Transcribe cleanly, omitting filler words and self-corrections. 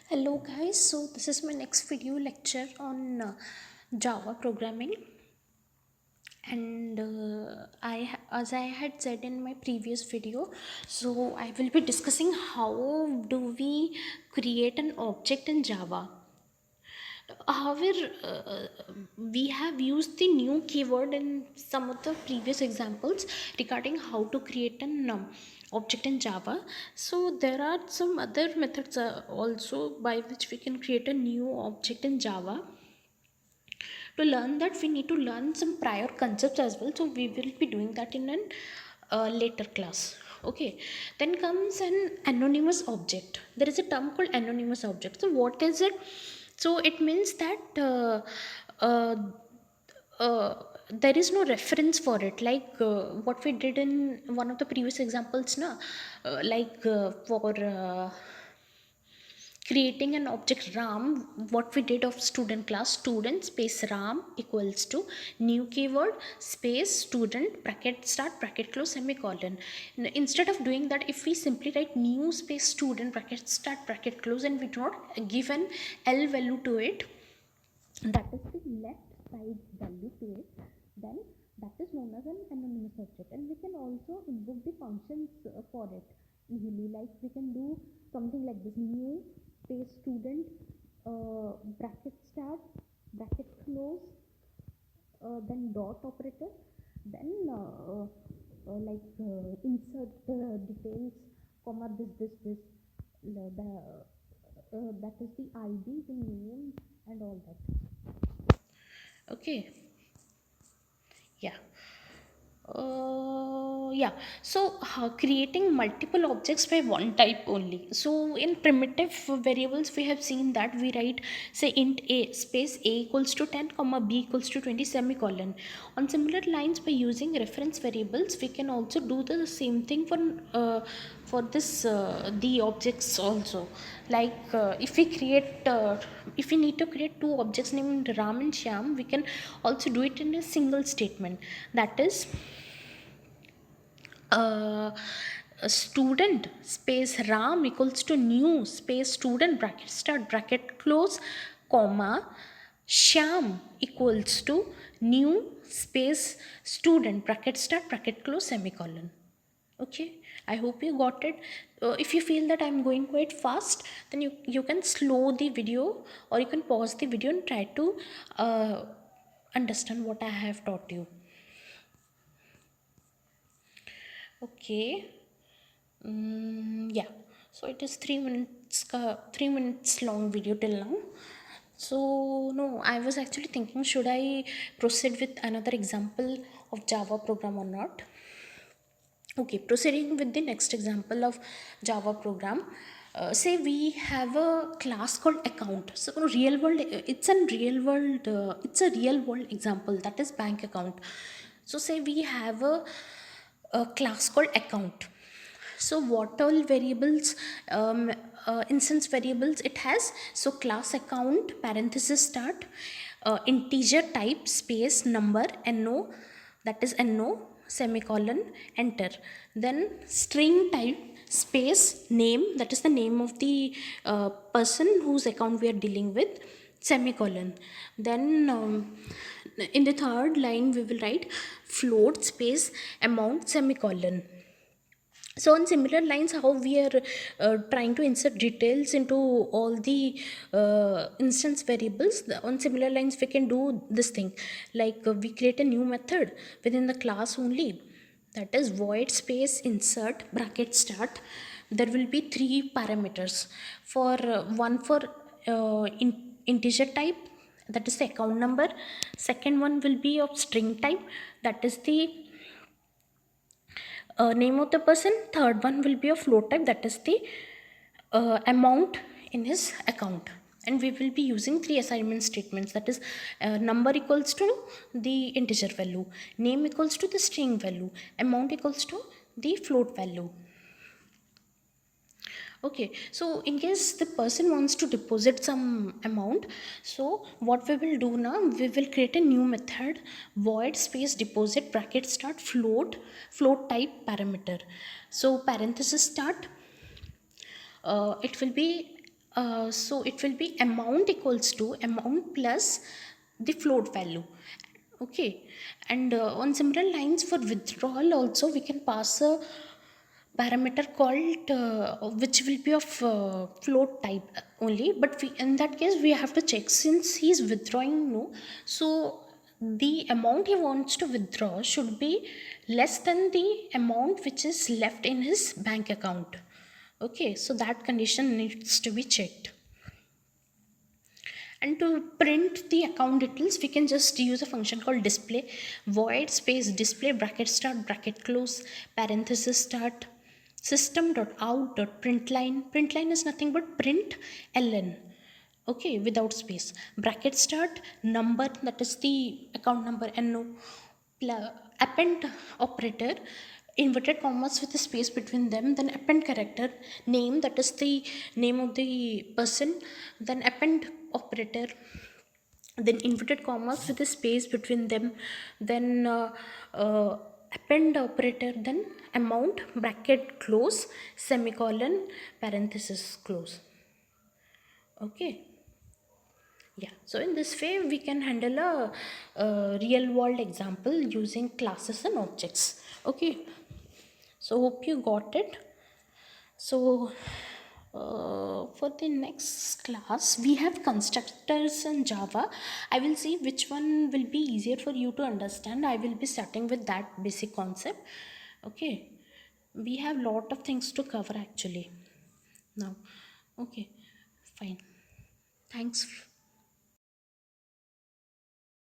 Hello guys, so this is my next video lecture on Java programming, and as I had said in my previous video, so I will be discussing how do we create an object in Java. However, we have used the new keyword in some of the previous examples regarding how to create an object in Java. So there are some other methods also by which we can create a new object in Java. To learn that, we need to learn some prior concepts as well. So we will be doing that in an later class. Okay, then comes an anonymous object. There is a term called anonymous object. So what is it? So it means that uh, uh, there is no reference for it, like what we did in one of the previous examples na, for creating an object ram, what we did of student class, student space ram equals to new keyword space student bracket start bracket close semicolon. Instead of doing that, if we simply write new space student bracket start bracket close and we do not give an l value to it, that is the left side value to it, then that is known as an anonymous object. And we can also invoke the functions for it easily, like we can do something like this: new space student bracket start bracket close, then dot operator, then insert details comma this that is the id, the name, and all that. Okay, yeah. Yeah, so creating multiple objects by one type only. So in primitive variables, we have seen that we write, say, int a space a equals to 10 comma b equals to 20 semicolon. On similar lines, by using reference variables, we can also do the same thing for this the objects also. Like if we need to create two objects named ram and shyam, we can also do it in a single statement, that is uh, a student space ram equals to new space student bracket start bracket close comma shyam equals to new space student bracket start bracket close semicolon. Okay, I hope you got it. If you feel that I'm going quite fast, then you can slow the video, or you can pause the video and try to understand what I have taught you. Okay. Yeah, so it is 3 minutes 3 minutes long video till now. So no, I was actually thinking, should I proceed with another example of Java program or not. Okay, proceeding with the next example of Java program. Say we have a class called account. So real world, it's a real world example, that is bank account. So say we have a class called account. So what all variables, instance variables it has? So class account parenthesis start, integer type space number no, that is no semicolon enter, then string type space name, that is the name of the person whose account we are dealing with, semicolon. Then in the third line we will write float space amount semicolon. So on similar lines, how we are trying to insert details into all the instance variables, on similar lines we can do this thing, like we create a new method within the class only, that is void space insert bracket start. There will be three parameters, for one for integer type, that is the account number. Second one will be of string type, that is the name of the person. Third one will be a float type, that is the amount in his account. And we will be using three assignment statements, that is number equals to the integer value, name equals to the string value, amount equals to the float value. Okay, so in case the person wants to deposit some amount, so what we will do now, we will create a new method, void space deposit bracket start float type parameter. So parenthesis start, it will be So it will be amount equals to amount plus the float value. Okay, and on similar lines for withdrawal also we can pass a parameter called which will be of float type only, but in that case we have to check since he is withdrawing, no, so the amount he wants to withdraw should be less than the amount which is left in his bank account. Okay, so that condition needs to be checked. And to print the account details, we can just use a function called display, void space display bracket start bracket close parenthesis start system dot out dot print line. Print line is nothing but print ln. Okay, without space. Bracket start number, that is the account number no, append operator, inverted commas with a space between them, then append character name, that is the name of the person, then append operator, then inverted commas with a space between them, then append operator, then amount bracket close semicolon parenthesis close. Okay, yeah, so in this way we can handle a real world example using classes and objects. Okay, so hope you got it. So for the next class we have constructors in Java. I will see which one will be easier for you to understand. I will be starting with that basic concept. Okay, we have lot of things to cover actually now. Okay, fine, thanks.